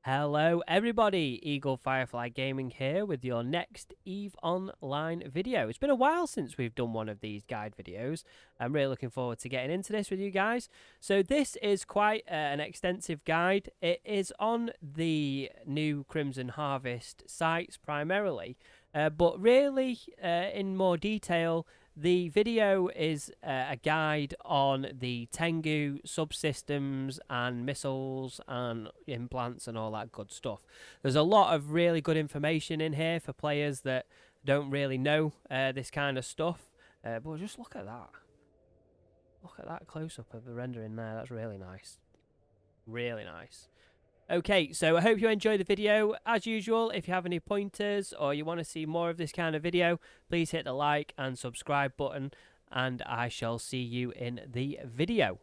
Hello everybody, Eaglefirefly Gaming here with your next EVE Online video. It's been a while since we've done one of these guide videos. I'm really looking forward to getting into this with you guys. So this is quite an extensive guide. It is on the new Crimson Harvest sites primarily, but really in more detail, the video is a guide on the Tengu subsystems and missiles and implants and all that good stuff. There's a lot of really good information in here for players that don't really know this kind of stuff. But just look at that. Look at that close-up of the rendering there. That's really nice. Really nice. Okay, so I hope you enjoyed the video. As usual, if you have any pointers or you want to see more of this kind of video, please hit the like and subscribe button, and I shall see you in the video.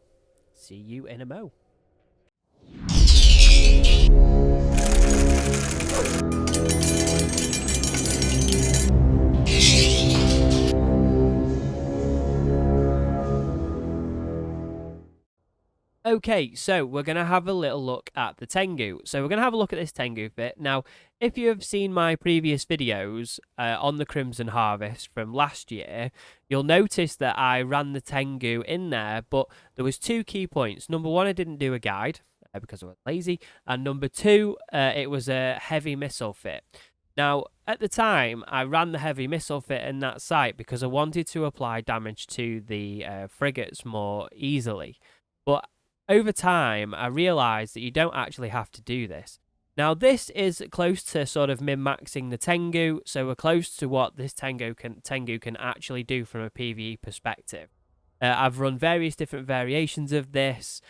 See you in a mo. Okay, so we're going to have a little look at the Tengu. So we're going to have a look at this Tengu bit. Now, if you have seen my previous videos on the Crimson Harvest from last year, you'll notice that I ran the Tengu in there, but there was two key points. Number one, I didn't do a guide because I was lazy. And number two, it was a heavy missile fit. Now, at the time, I ran the heavy missile fit in that site because I wanted to apply damage to the frigates more easily. But over time, I realised that you don't actually have to do this. Now, this is close to sort of min-maxing the Tengu, so we're close to what this Tengu can actually do from a PvE perspective. I've run various different variations of this.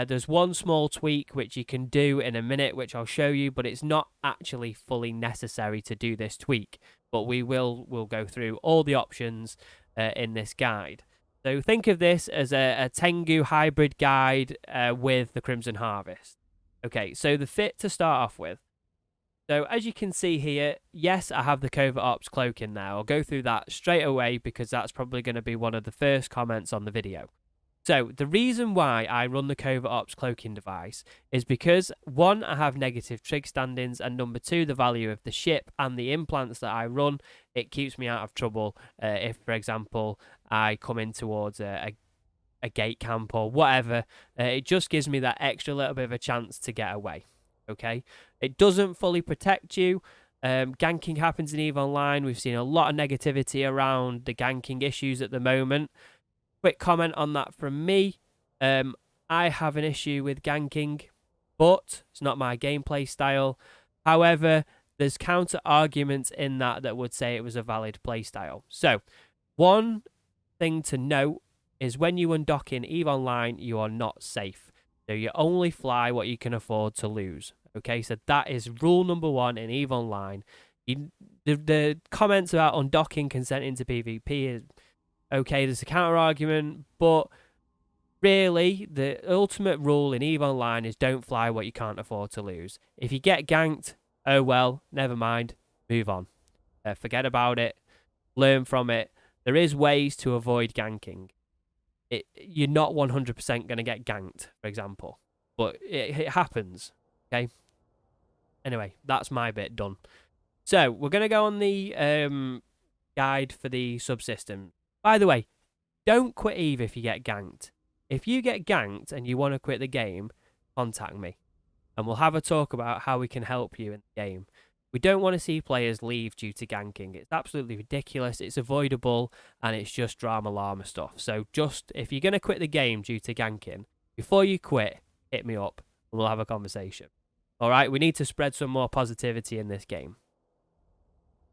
There's one small tweak which you can do in a minute, which I'll show you, but it's not actually fully necessary to do this tweak. But we'll go through all the options in this guide. So think of this as a Tengu hybrid guide with the Crimson Harvest. Okay, so the fit to start off with. So as you can see here, yes, I have the Covert Ops cloak in there. I'll go through that straight away because that's probably going to be one of the first comments on the video. So the reason why I run the Covert Ops cloaking device is because, one, I have negative trig standings, and number two, the value of the ship and the implants that I run, it keeps me out of trouble if, for example, I come in towards a gate camp or whatever. It just gives me that extra little bit of a chance to get away. Okay, it doesn't fully protect you. Ganking happens in EVE Online. We've seen a lot of negativity around the ganking issues at the moment. Quick comment on that from me. I have an issue with ganking, but it's not my gameplay style. However, there's counter arguments in that would say it was a valid playstyle. So, one thing to note is when you undock in EVE Online, you are not safe. So you only fly what you can afford to lose. Okay, so that is rule number one in EVE Online. The comments about undocking consenting to PvP is okay, there's a counter argument, but really the ultimate rule in EVE Online is don't fly what you can't afford to lose. If you get ganked, oh well, never mind, move on. Forget about it, learn from it. There is ways to avoid ganking. You're not 100% going to get ganked, for example, but it happens, okay? Anyway, that's my bit done. So, we're going to go on the guide for the subsystem. By the way, don't quit EVE if you get ganked. If you get ganked and you want to quit the game, contact me, and we'll have a talk about how we can help you in the game. We don't want to see players leave due to ganking. It's absolutely ridiculous, it's avoidable, and it's just drama llama stuff. So just, if you're going to quit the game due to ganking, before you quit, hit me up, and we'll have a conversation. Alright, we need to spread some more positivity in this game.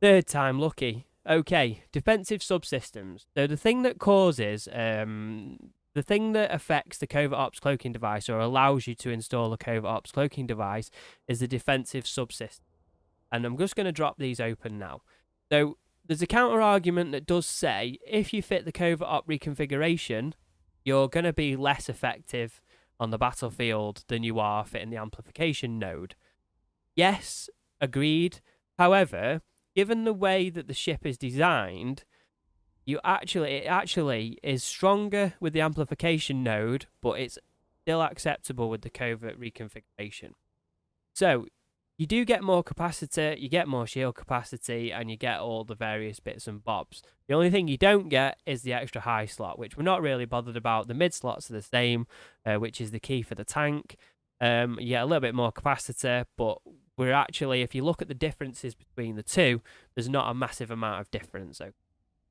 Third time lucky. Okay, defensive subsystems. So the thing that causes, the thing that affects the Covert Ops cloaking device or allows you to install a Covert Ops cloaking device is the defensive subsystem. And I'm just going to drop these open now. So there's a counter argument that does say if you fit the Covert Op reconfiguration, you're going to be less effective on the battlefield than you are fitting the amplification node. Yes, agreed. However, given the way that the ship is designed, it actually is stronger with the amplification node, but it's still acceptable with the covert reconfiguration. So You do get more capacity, you get more shield capacity, and you get all the various bits and bobs. The only thing you don't get is the extra high slot, which we're not really bothered about. The mid slots are the same, which is the key for the tank. You get a little bit more capacity, but we're actually, if you look at the differences between the two, there's not a massive amount of difference. So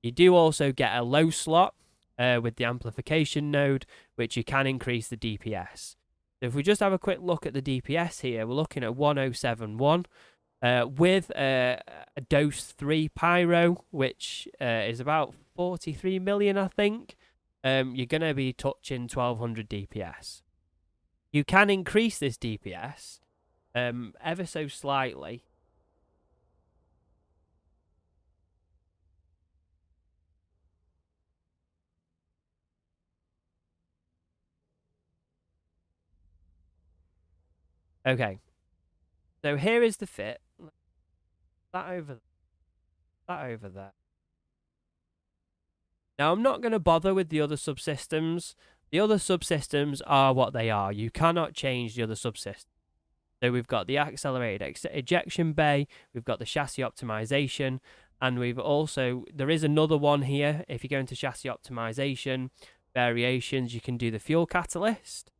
you do also get a low slot with the amplification node, which you can increase the DPS. So if we just have a quick look at the DPS here, we're looking at 1071 with a dose 3 pyro, which is about 43 million, I think. You're going to be touching 1200 DPS. You can increase this DPS ever so slightly. Okay, so here is the fit. That over there. Now, I'm not going to bother with the other subsystems. The other subsystems are what they are. You cannot change the other subsystems. So we've got the accelerated ejection bay, we've got the chassis optimization, and we've also, there is another one here. If you go into chassis optimization, variations, you can do the fuel catalyst.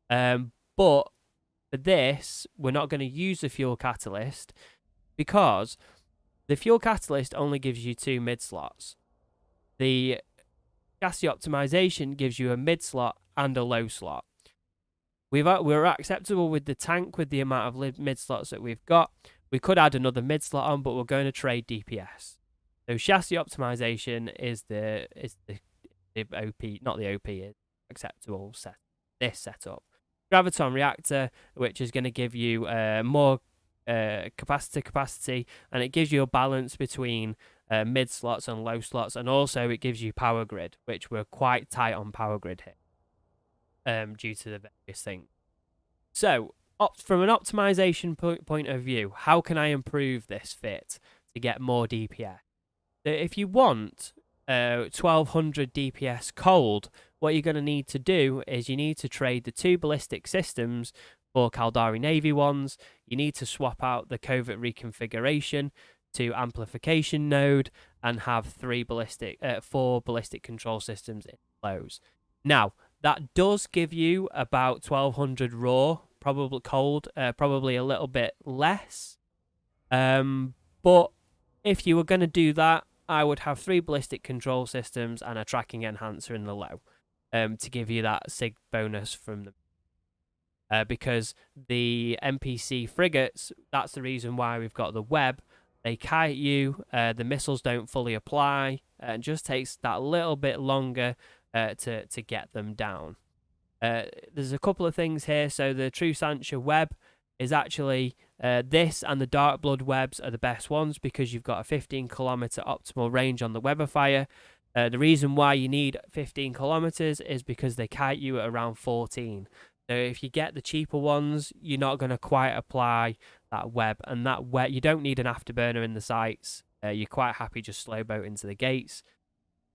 But for this, we're not going to use the fuel catalyst because the fuel catalyst only gives you 2 mid slots. The chassis optimization gives you a mid slot and a low slot. We're acceptable with the tank with the amount of mid slots that we've got. We could add another mid slot on, but we're going to trade DPS. So chassis optimization is the OP, not the OP, is acceptable set. This setup. Graviton reactor, which is going to give you more capacity, and it gives you a balance between mid slots and low slots, and also it gives you power grid, which we're quite tight on power grid here. Due to the various things. So, from an optimization point of view, how can I improve this fit to get more DPS? So if you want 1200 DPS cold, what you're going to need to do is you need to trade the 2 ballistic systems for Caldari Navy ones. You need to swap out the covert reconfiguration to amplification node and have 4 ballistic control systems in those. Now, that does give you about 1200 raw, probably cold, probably a little bit less. But if you were going to do that, I would have 3 ballistic control systems and a tracking enhancer in the low to give you that SIG bonus from them. Because the NPC frigates, that's the reason why we've got the web. They kite you, the missiles don't fully apply, and it just takes that little bit longer to get them down. There's a couple of things here. So the True Sancha web is actually this, and the Dark Blood webs are the best ones because you've got a 15-kilometer optimal range on the Weberfire. The reason why you need 15 kilometers is because they kite you at around 14. So if you get the cheaper ones, you're not going to quite apply that web, and that web, you don't need an afterburner in the sights. You're quite happy just slow boat into the gates.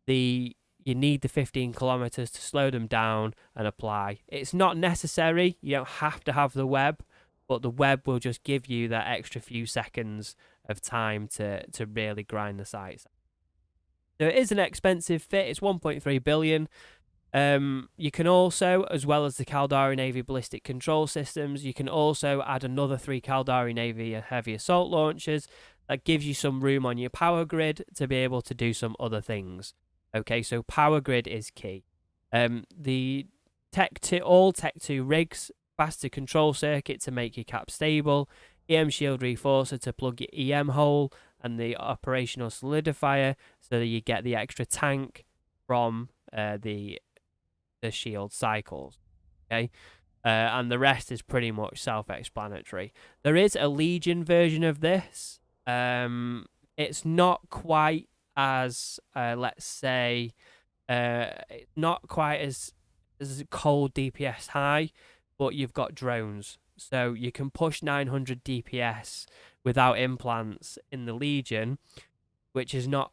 You need the 15 kilometers to slow them down and apply. It's not necessary. You don't have to have the web, but the web will just give you that extra few seconds of time to really grind the sights. So it is an expensive fit. It's 1.3 billion. You can also, as well as the Caldari Navy ballistic control systems, you can also add another 3 Caldari Navy heavy assault launchers. That gives you some room on your power grid to be able to do some other things. Okay, so power grid is key. The all Tech 2 rigs, faster control circuit to make your cap stable, EM shield reinforcer to plug your EM hole, and the operational solidifier so that you get the extra tank from the shield cycles. Okay, and the rest is pretty much self-explanatory. There is a Legion version of this. It's not quite as let's say not quite as cold DPS high, but you've got drones, so you can push 900 DPS without implants in the Legion, which is not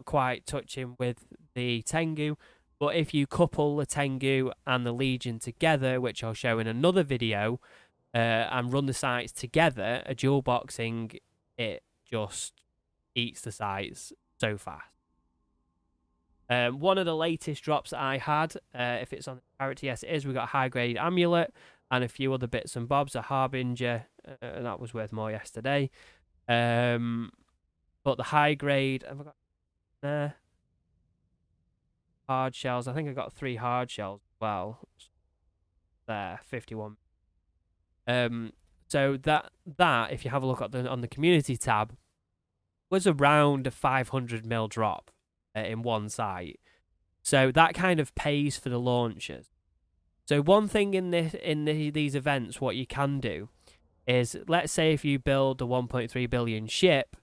quite touching with the Tengu. But if you couple the Tengu and the Legion together, which I'll show in another video, and run the sites together, a dual boxing, it just eats the sites so fast. One of the latest drops that I had, if it's on the character, yes it is, we got a high grade amulet and a few other bits and bobs, a harbinger, and that was worth more yesterday. But the high grade, have I got hard shells? I think I got 3 hard shells as well. There, 51. So that if you have a look at on the community tab, was around a 500 mil drop in one site. So that kind of pays for the launches. So one thing in these events, what you can do is, let's say if you build a 1.3 billion ship,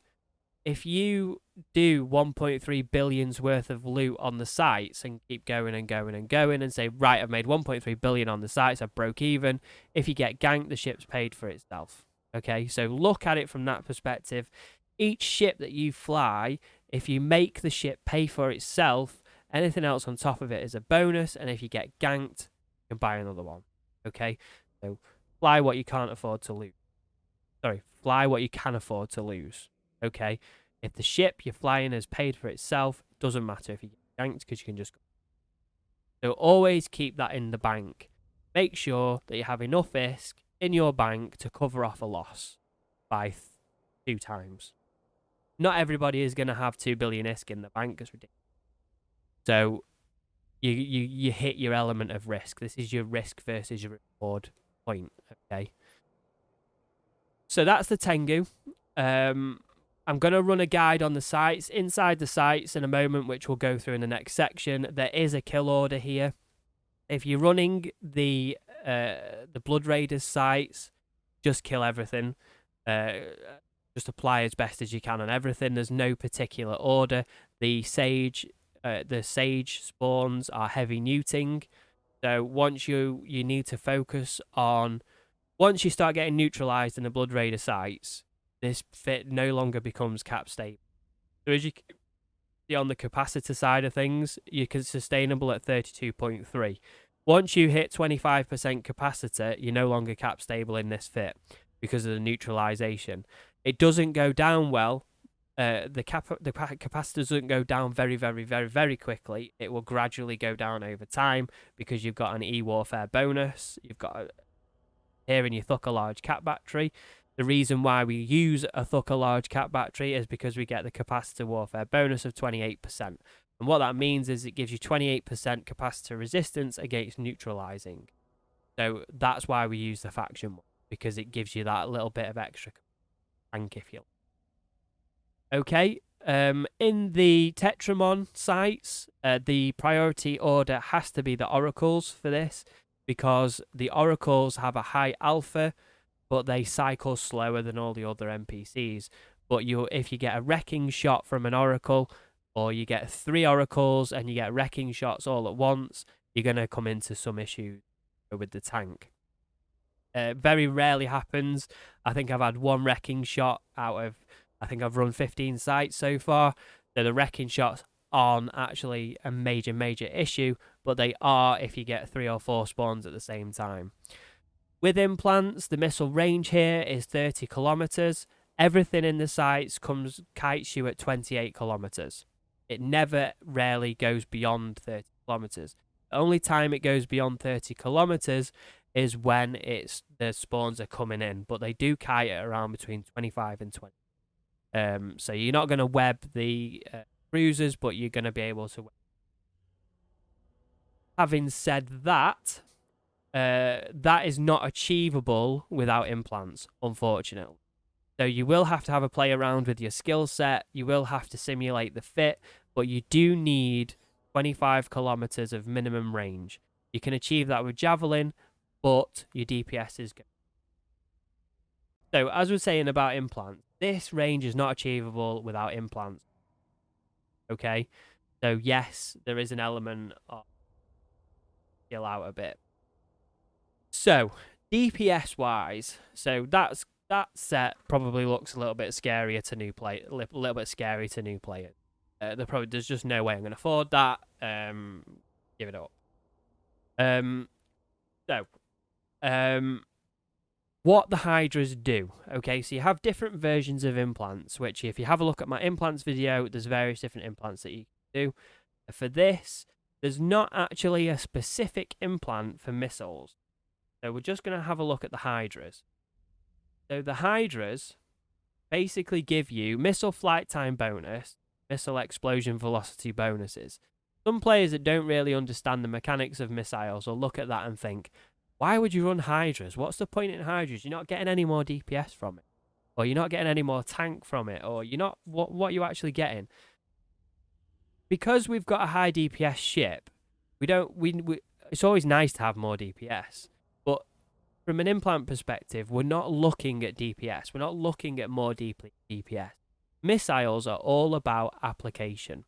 if you do 1.3 billion's worth of loot on the sites and keep going and going and going and say, right, I've made 1.3 billion on the sites, I've broke even. If you get ganked, the ship's paid for itself. Okay, so look at it from that perspective. Each ship that you fly, if you make the ship pay for itself, anything else on top of it is a bonus, and if you get ganked, you can buy another one. Okay, so fly what you can't afford to lose. Sorry, fly what you can afford to lose. Okay, if the ship you're flying has paid for itself, doesn't matter if you get ganked, because you can just go. So always keep that in the bank. Make sure that you have enough ISK in your bank to cover off a loss by 2 times. Not everybody is going to have 2 billion ISK in the bank. It's ridiculous. So you hit your element of risk. This is your risk versus your reward point. Okay. So that's the Tengu. I'm going to run a guide on the sites, inside the sites in a moment, which we'll go through in the next section. There is a kill order here. If you're running the Blood Raiders sites, just kill everything. Just apply as best as you can on everything. There's no particular order. The sage spawns are heavy neuting. So once you need to focus on, once you start getting neutralized in the Blood Raider sites, this fit no longer becomes cap stable. So as you see on the capacitor side of things, you can sustainable at 32.3. Once you hit 25% capacitor, you're no longer cap stable in this fit because of the neutralization. It doesn't go down well. The capacitor doesn't go down very, very, very, very quickly. It will gradually go down over time because you've got an E-Warfare bonus. You've got here in your Thucker large cap battery. The reason why we use a Thucker large cap battery is because we get the capacitor warfare bonus of 28%. And what that means is it gives you 28% capacitor resistance against neutralizing. So that's why we use the faction one, because it gives you that little bit of extra tank, if you like. Okay, in the Tetramon sites, the priority order has to be the oracles for this, because the oracles have a high alpha, but they cycle slower than all the other NPCs. But if you get a wrecking shot from an oracle, or you get 3 oracles and you get wrecking shots all at once, you're going to come into some issues with the tank. Very rarely happens. I think I've had 1 wrecking shot out of, I think I've run 15 sites so far. So the wrecking shots aren't actually a major issue, but they are if you get 3 or 4 spawns at the same time. With implants, the missile range here is 30 kilometers. Everything in the sites kites you at 28 kilometers. It never rarely goes beyond 30 kilometers. The only time it goes beyond 30 kilometers is when the spawns are coming in, but they do kite at around between 25 and 20. So you're not going to web the cruisers, but you're going to be able to. Having said that, that is not achievable without implants, unfortunately. So you will have to have a play around with your skill set. You will have to simulate the fit, but you do need 25 kilometers of minimum range. You can achieve that with Javelin, but your DPS is good. So as we're saying about implants, this range is not achievable without implants. Okay? So yes, there is an element of skill out a bit. So DPS wise, so that set probably looks a little bit scarier to new play, a little bit scary to new players. There's just no way I'm going to afford that. Give it up. what the hydras do. Okay, so you have different versions of implants, which if you have a look at my implants video, there's various different implants that you can do. For this, there's not actually a specific implant for missiles. So we're just going to have a look at the hydras. So the hydras basically give you missile flight time bonus, missile explosion velocity bonuses. Some players that don't really understand the mechanics of missiles will look at that and think, why would you run hydras? What's the point in hydras? You're not getting any more DPS from it, or you're not getting any more tank from it, or you're not, what are you actually getting? Because we've got a high DPS ship, it's always nice to have more DPS, but from an implant perspective, we're not looking at DPS. We're not looking at more DPS. Missiles are all about application.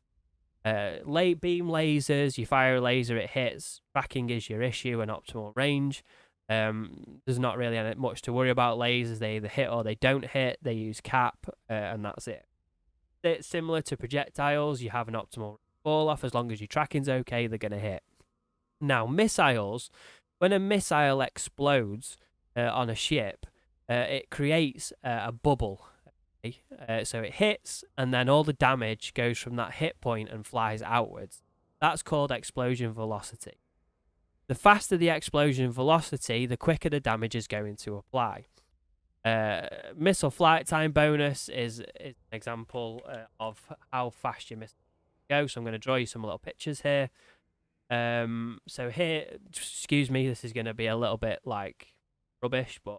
Late beam lasers, you fire a laser, it hits. Tracking is your issue, and optimal range. There's not really much to worry about lasers. They either hit or they don't hit. They use cap, and that's it. It's similar to projectiles. You have an optimal fall off. As long as your tracking's okay, they're going to hit. Now, missiles, when a missile explodes on a ship, it creates a bubble. So it hits, and then all the damage goes from that hit point and flies outwards. That's called explosion velocity. The faster the explosion velocity, the quicker the damage is going to apply. Missile flight time bonus is an example of how fast your missile go. So I'm going to draw you some little pictures here. So here, excuse me, this is going to be a little bit like rubbish, but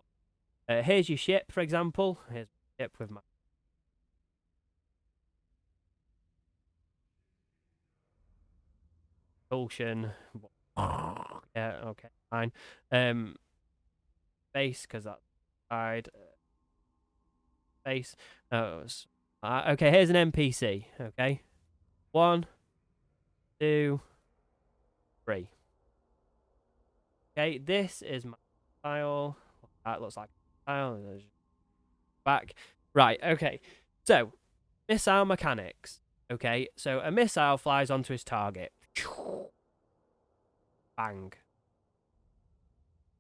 here's your ship, for example. Here's my ship with my ocean. Yeah, okay, fine. Base, because that's side. Base. Okay, here's an NPC. Okay, 1, 2, 3. Okay, this is my file. That looks like a file. Back. Right, okay. So, missile mechanics. Okay, so a missile flies onto its target. Bang.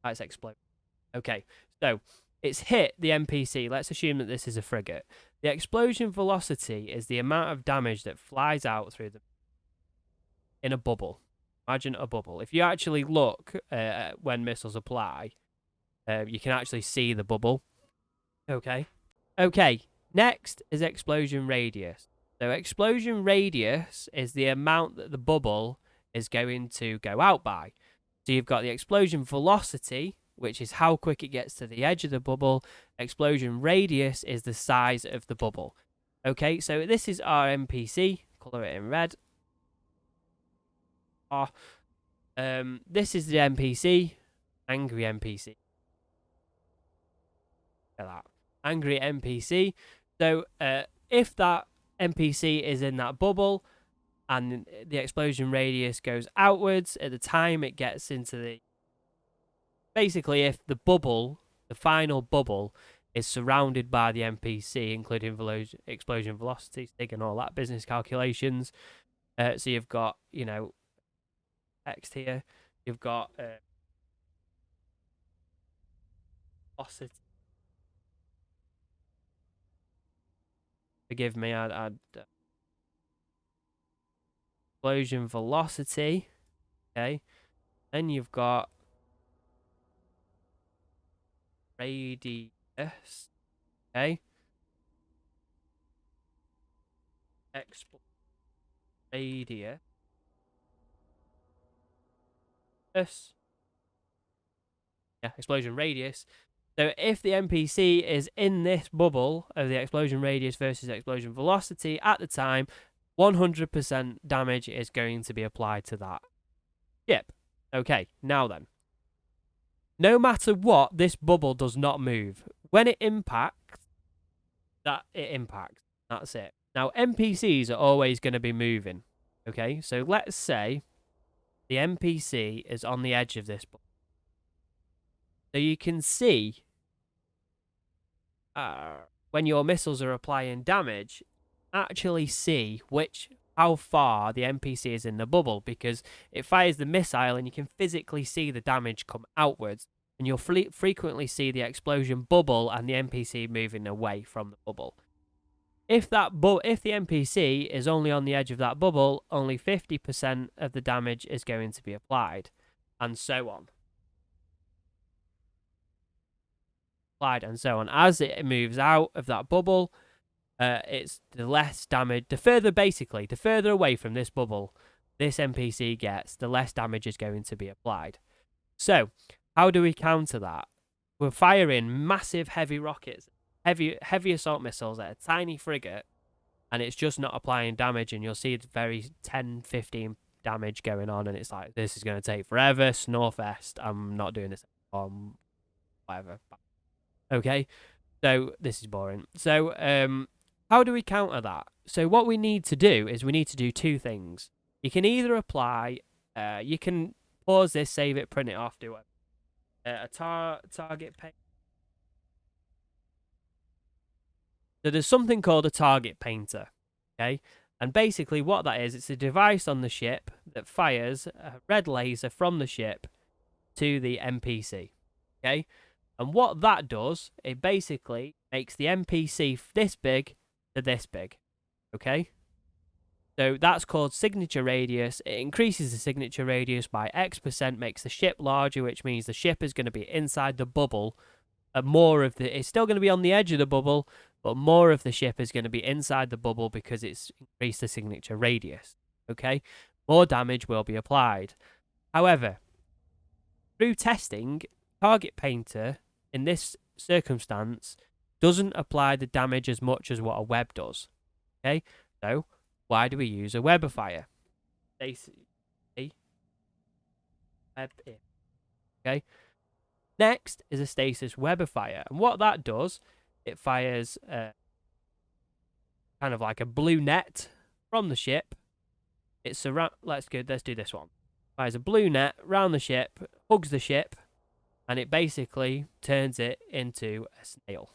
That's explode. Okay, so it's hit the NPC. Let's assume that this is a frigate. The explosion velocity is the amount of damage that flies out through in a bubble. Imagine a bubble. If you actually look when missiles apply, you can actually see the bubble. Okay. Okay, next is explosion radius. So explosion radius is the amount that the bubble is going to go out by. So you've got the explosion velocity, which is how quick it gets to the edge of the bubble. Explosion radius is the size of the bubble. Okay, so this is our NPC. Color it in red. This is the NPC. Angry NPC. Look at that. Angry NPC. So if that NPC is in that bubble and the explosion radius goes outwards, at the time it gets into the... Basically, if the bubble, the final bubble, is surrounded by the NPC, including explosion velocity, taking all that business calculations. So you've got, you know, text here. You've got velocity. Forgive me, I'd explosion velocity. Okay. Then you've got radius. Okay. Radius. Yeah, explosion radius. So if the NPC is in this bubble of the explosion radius versus explosion velocity at the time, 100% damage is going to be applied to that ship. Okay, now then. No matter what, this bubble does not move. When it impacts, it impacts. That's it. Now, NPCs are always going to be moving. Okay, so let's say the NPC is on the edge of this bubble. So you can see when your missiles are applying damage, actually see how far the NPC is in the bubble, because it fires the missile and you can physically see the damage come outwards, and you'll frequently see the explosion bubble and the NPC moving away from the bubble. If the NPC is only on the edge of that bubble, only 50% of the damage is going to be applied, and so on. And so on. As it moves out of that bubble, it's the less damage, the further away from this bubble this NPC gets, the less damage is going to be applied. So, how do we counter that? We're firing massive heavy rockets, heavy assault missiles at a tiny frigate, and it's just not applying damage, and you'll see very 10, 15 damage going on, and it's like, this is going to take forever, Snorfest, I'm not doing this, whatever. Okay, so this is boring. So, how do we counter that? So what we need to do is we need to do two things. You can either apply, you can pause this, save it, print it off, do a target paint. So there's something called a target painter, okay? And basically what that is, it's a device on the ship that fires a red laser from the ship to the NPC, okay? And what that does, it basically makes the NPC this big to this big, okay? So that's called signature radius. It increases the signature radius by X%, makes the ship larger, which means the ship is going to be inside the bubble. It's still going to be on the edge of the bubble, but more of the ship is going to be inside the bubble because it's increased the signature radius, okay? More damage will be applied. However, through testing, Target Painter, in this circumstance, doesn't apply the damage as much as what a web does, okay? So, why do we use a webifier? Okay. Next is a stasis webifier, and what that does, it fires kind of like a blue net from the ship. It's let's do this one. Fires a blue net round the ship, hugs the ship, and it basically turns it into a snail.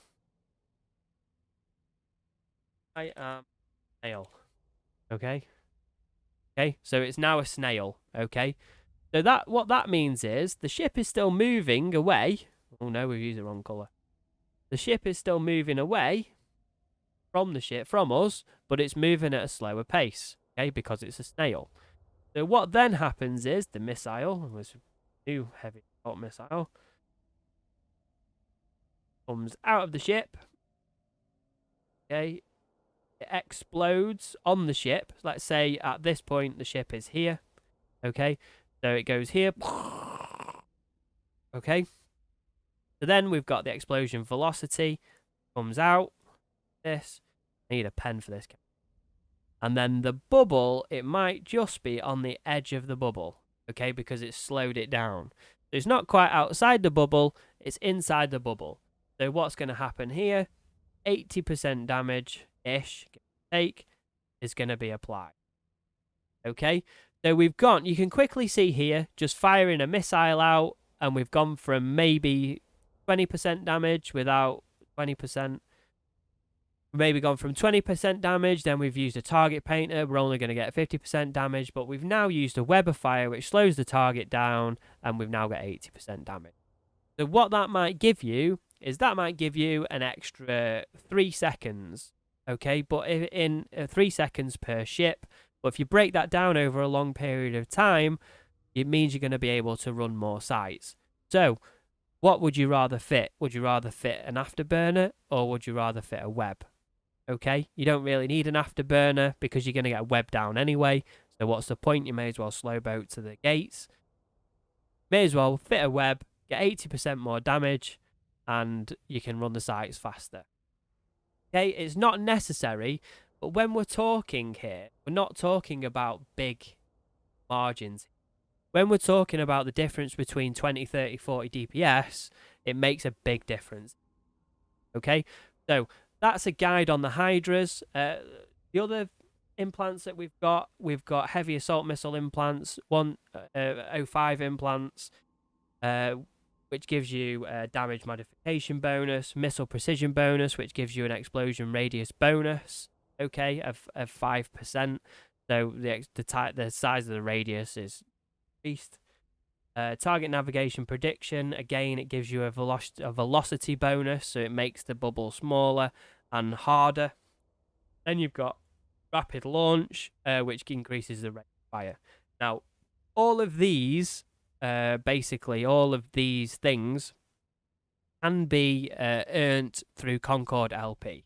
I am a snail. Okay. So it's now a snail. Okay. So what that means is the ship is still moving away. Oh no, we've used the wrong colour. The ship is still moving away from us, but it's moving at a slower pace, okay, because it's a snail. So what then happens is the missile, this new heavy assault missile, comes out of the ship, okay, it explodes on the ship. Let's say at this point the ship is here, okay, so it goes here, okay. So then we've got the explosion velocity, comes out, this, I need a pen for this. And then the bubble, it might just be on the edge of the bubble, okay, because it's slowed it down. So it's not quite outside the bubble, it's inside the bubble. So what's going to happen here, 80% damage-ish, is going to be applied. Okay, so you can quickly see here, just firing a missile out, and we've gone from maybe 20% damage without 20%. Maybe gone from 20% damage, then we've used a target painter, we're only going to get 50% damage, but we've now used a webifier, which slows the target down, and we've now got 80% damage. So what that might give you is an extra 3 seconds, okay, but in 3 seconds per ship. But if you break that down over a long period of time, it means you're going to be able to run more sites. So what would you rather fit? Would you rather fit an afterburner, or would you rather fit a web? Okay, you don't really need an afterburner because you're going to get a web down anyway. So what's the point? You may as well slow boat to the gates. May as well fit a web, get 80% more damage, and you can run the sites faster. Okay, it's not necessary, but when we're talking here, we're not talking about big margins. When we're talking about the difference between 20, 30, 40 DPS, it makes a big difference. Okay, so that's a guide on the Hydras. The other implants that we've got heavy assault missile implants, 105 implants, which gives you a damage modification bonus, missile precision bonus, which gives you an explosion radius bonus, okay, of 5%. So the size of the radius is increased. Target navigation prediction, again, it gives you a velocity bonus, so it makes the bubble smaller and harder. Then you've got rapid launch, which increases the rate of fire. Now, all of these, basically, all of these things can be earned through Concord LP.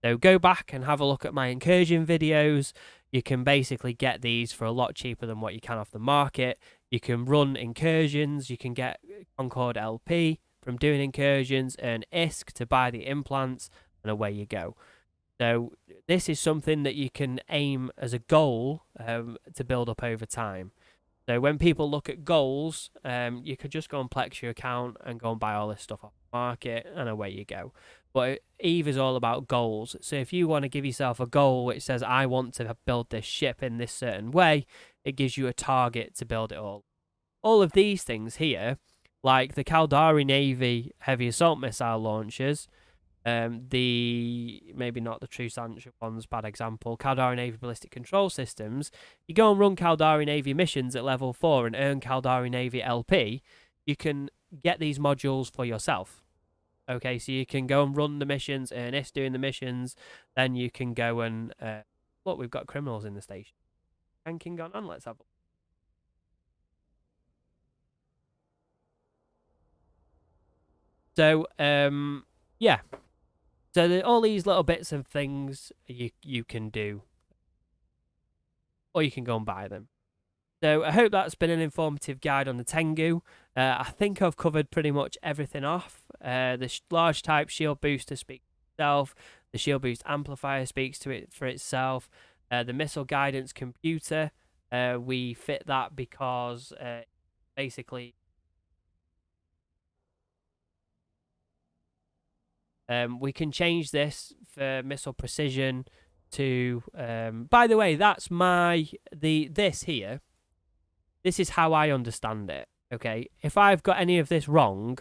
So go back and have a look at my incursion videos. You can basically get these for a lot cheaper than what you can off the market. You can run incursions. You can get Concord LP from doing incursions, earn ISK to buy the implants, and away you go. So this is something that you can aim as a goal to build up over time. So when people look at goals, you could just go and Plex your account and go and buy all this stuff off the market, and away you go. But EVE is all about goals. So if you want to give yourself a goal which says, I want to build this ship in this certain way, it gives you a target to build it all. All of these things here, like the Caldari Navy heavy assault missile launchers, maybe not the True Sancho ones, bad example, Caldari Navy ballistic control systems, you go and run Caldari Navy missions at level 4 and earn Caldari Navy LP, you can get these modules for yourself. Okay, so you can go and run the missions, earn IS doing the missions, then you can go and, look, we've got criminals in the station. Hanking gone on, let's have a look. So, yeah. So all these little bits of things you can do, or you can go and buy them. So I hope that's been an informative guide on the Tengu. I think I've covered pretty much everything off. The large type shield booster speaks for itself. The shield boost amplifier speaks to it for itself. The missile guidance computer, we fit that because basically we can change this for missile precision to. By the way, that's this here. This is how I understand it. Okay, if I've got any of this wrong,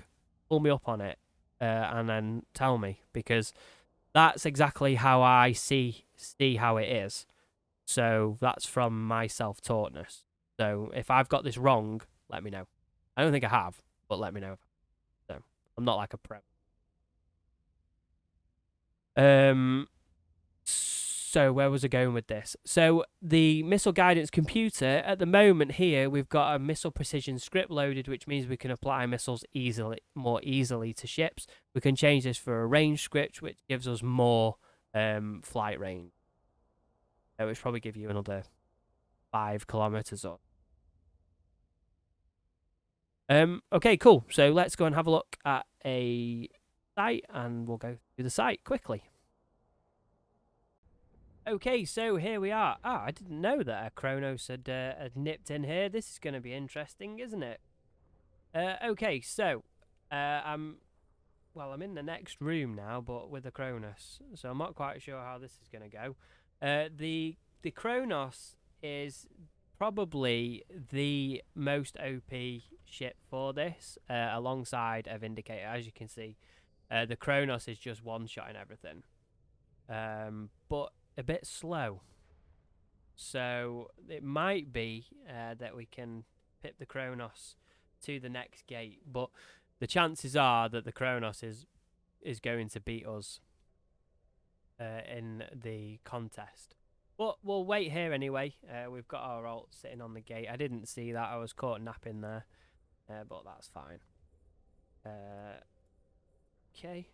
pull me up on it and then tell me, because that's exactly how I see how it is. So that's from my self-taughtness. So if I've got this wrong, let me know. I don't think I have, but let me know. So I'm not like a pro. So where was I going with this? So the missile guidance computer, at the moment here, we've got a missile precision script loaded, which means we can apply missiles more easily to ships. We can change this for a range script, which gives us more flight range. Which probably give you another 5 kilometers or. Okay, cool. So let's go and have a look at a site, and we'll go through the site quickly. Okay, so here we are. I didn't know that a Kronos had nipped in here. This is going to be interesting, isn't it? Okay, so I'm in the next room now, but with the Kronos, so I'm not quite sure how this is going to go. The Kronos is probably the most OP ship for this, alongside a Vindicator. As you can see, the Kronos is just one-shotting everything. But a bit slow, so it might be that we can pip the Kronos to the next gate, but the chances are that the Kronos is going to beat us in the contest. But we'll wait here anyway. We've got our ult sitting on the gate. I didn't see that. I was caught napping there, but that's fine. Okay.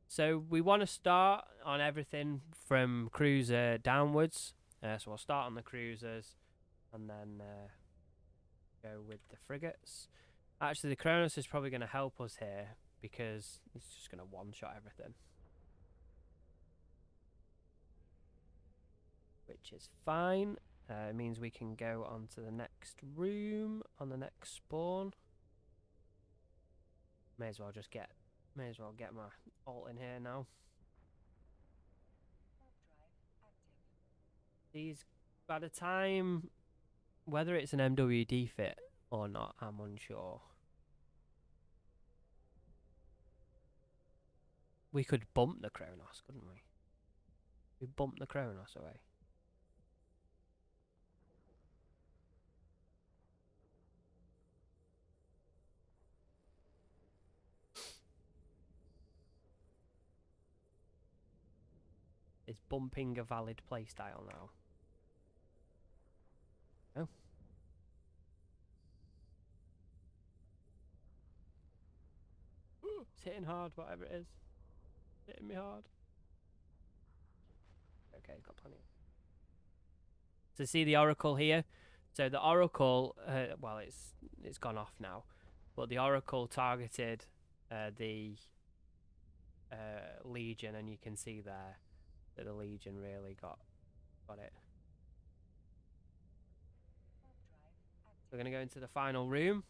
So we want to start on everything from cruiser downwards. So we'll start on the cruisers and then go with the frigates. Actually, the Kronos is probably going to help us here because it's just going to one-shot everything. Which is fine. It means we can go on to the next room on the next spawn. May as well get my ult in here now. These, by the time, whether it's an MWD fit or not, I'm unsure. We could bump the Kronos, couldn't we? We bump the Kronos away. Is bumping a valid playstyle now? Oh. It's hitting hard, whatever it is. It's hitting me hard. Okay, got plenty. So see the oracle here? So the oracle, well, it's gone off now. But the oracle targeted the Legion, and you can see there that the Legion really got it. We're going to go into the final room.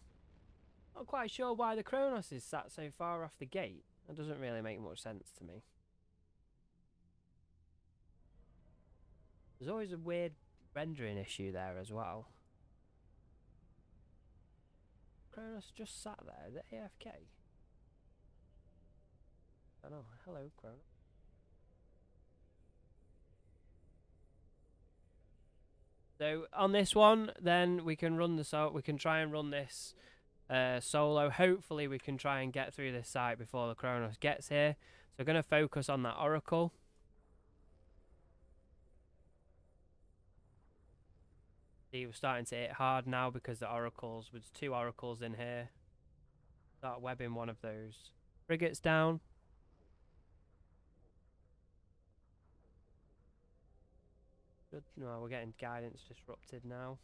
Not quite sure why the Kronos is sat so far off the gate. That doesn't really make much sense to me. There's always a weird rendering issue there as well. Kronos just sat there. Is it AFK? I don't know. Hello, Kronos. So on this one, then we can run we can try and run this solo. Hopefully we can try and get through this site before the Kronos gets here. So we're going to focus on that oracle. See, we're starting to hit hard now because the oracles, there's 2 oracles in here. Start webbing one of those frigates down. Good. No, we're getting guidance disrupted now.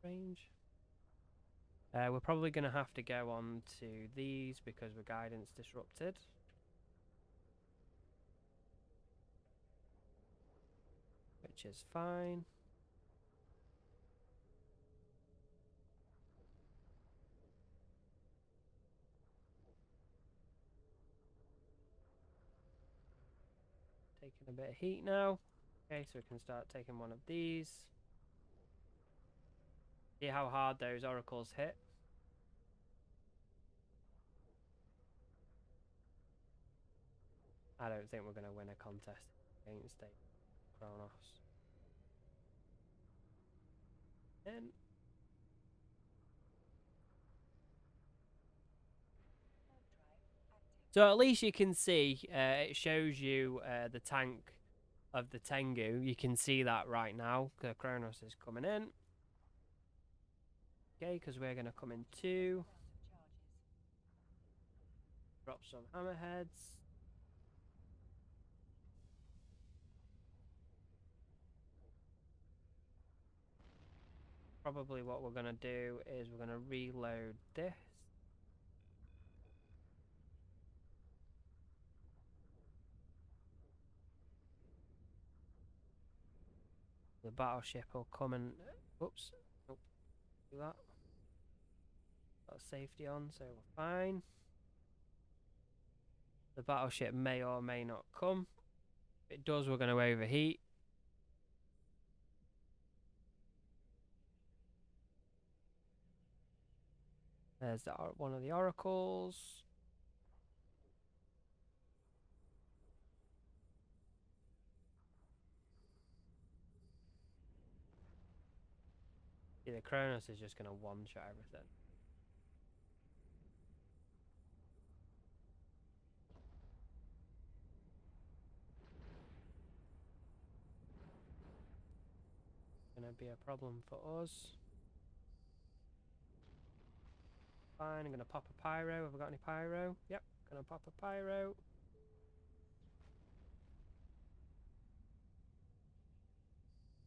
Range. We're probably going to have to go on to these because we're guidance disrupted. Which is fine. Taking a bit of heat now. Okay, so we can start taking one of these. See how hard those oracles hit. I don't think we're going to win a contest against a Kronos. And so at least you can see, it shows you the tank of the Tengu. You can see that right now. The Kronos is coming in. Okay, because we're going to come in 2. Drop some hammerheads. Probably what we're going to do is we're going to reload this. The battleship will come and... Oops. Nope. Do that. Got safety on, so we're fine. The battleship may or may not come. If it does, we're going to overheat. There's one of the oracles. See, the Kronos is just going to one-shot everything. Going to be a problem for us. Fine, I'm going to pop a pyro. Have I got any pyro? Yep, going to pop a pyro.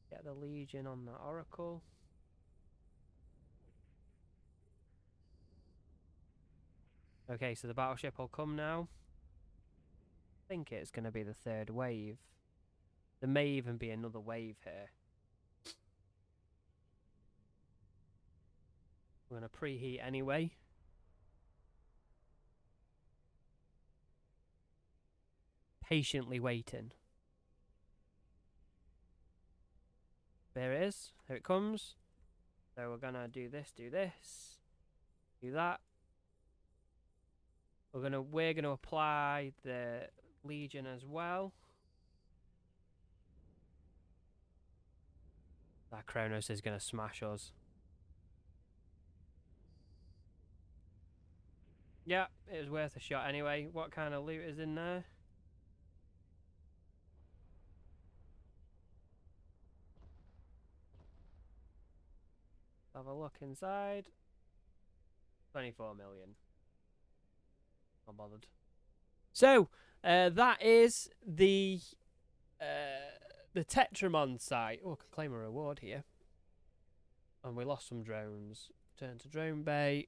Get the Legion on the oracle. Okay, so the battleship will come now. I think it's going to be the 3rd wave. There may even be another wave here. We're going to preheat anyway. Patiently waiting. There it is. Here it comes. So we're going to do this, do that. We're going to apply the Legion as well. That Kronos is going to smash us. Yeah, it was worth a shot anyway. What kind of loot is in there? Have a look inside. 24 million. Not bothered. So, that is the Tetramon site. Oh, I can claim a reward here. And we lost some drones. Turn to drone bay.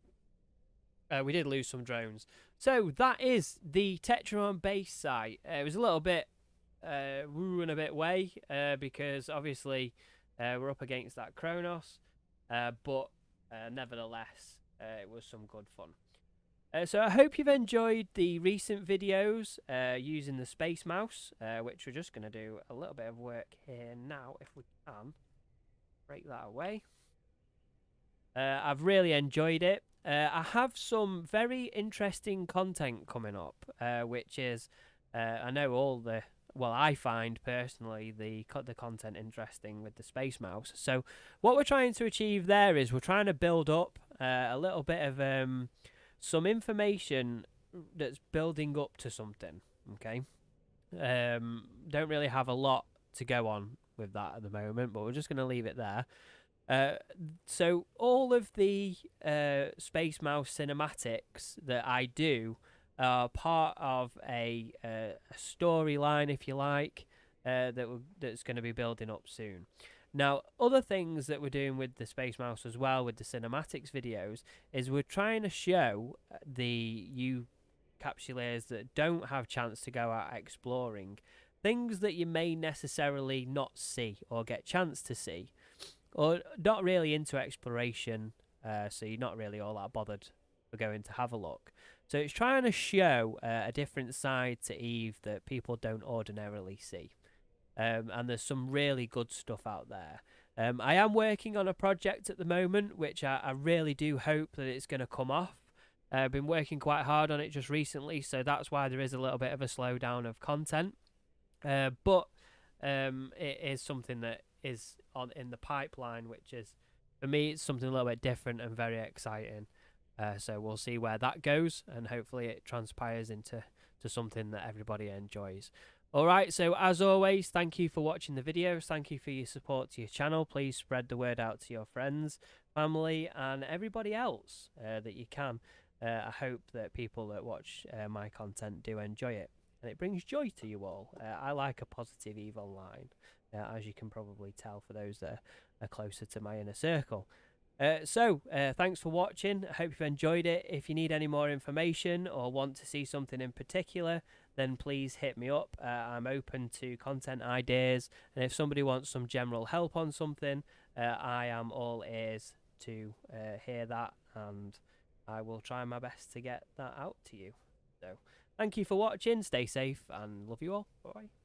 We did lose some drones. So, that is the Tetramon base site. It was a little bit woo and a bit way because obviously we're up against that Kronos. But nevertheless, it was some good fun. So I hope you've enjoyed the recent videos using the Space Mouse, which we're just going to do a little bit of work here now, if we can. Break that away. I've really enjoyed it. I have some very interesting content coming up, which is, I know all the, well, I find personally the content interesting with the Space Mouse. So what we're trying to achieve there is we're trying to build up a little bit of some information that's building up to something, okay? Don't really have a lot to go on with that at the moment, but we're just going to leave it there. So all of the Space Mouse cinematics that I do are part of a storyline, if you like, that's going to be building up soon. Now, other things that we're doing with the Space Mouse as well, with the cinematics videos, is we're trying to show the capsuleers that don't have chance to go out exploring things that you may necessarily not see or get chance to see, or not really into exploration, so you're not really all that bothered for going to have a look. So it's trying to show a different side to Eve that people don't ordinarily see. And there's some really good stuff out there. I am working on a project at the moment, which I really do hope that it's going to come off. I've been working quite hard on it just recently, so that's why there is a little bit of a slowdown of content. But it is something that is in the pipeline, which is, for me, it's something a little bit different and very exciting. So we'll see where that goes, and hopefully it transpires into something that everybody enjoys. Alright, so as always, thank you for watching the videos, thank you for your support to your channel. Please spread the word out to your friends, family, and everybody else that you can. I hope that people that watch my content do enjoy it, and it brings joy to you all. I like a positive EVE Online, as you can probably tell for those that are closer to my inner circle. So thanks for watching. I hope you've enjoyed it. If you need any more information or want to see something in particular, then please hit me up. I'm open to content ideas, and if somebody wants some general help on something, I am all ears to hear that, and I will try my best to get that out to you. So thank you for watching. Stay safe and love you all. Bye.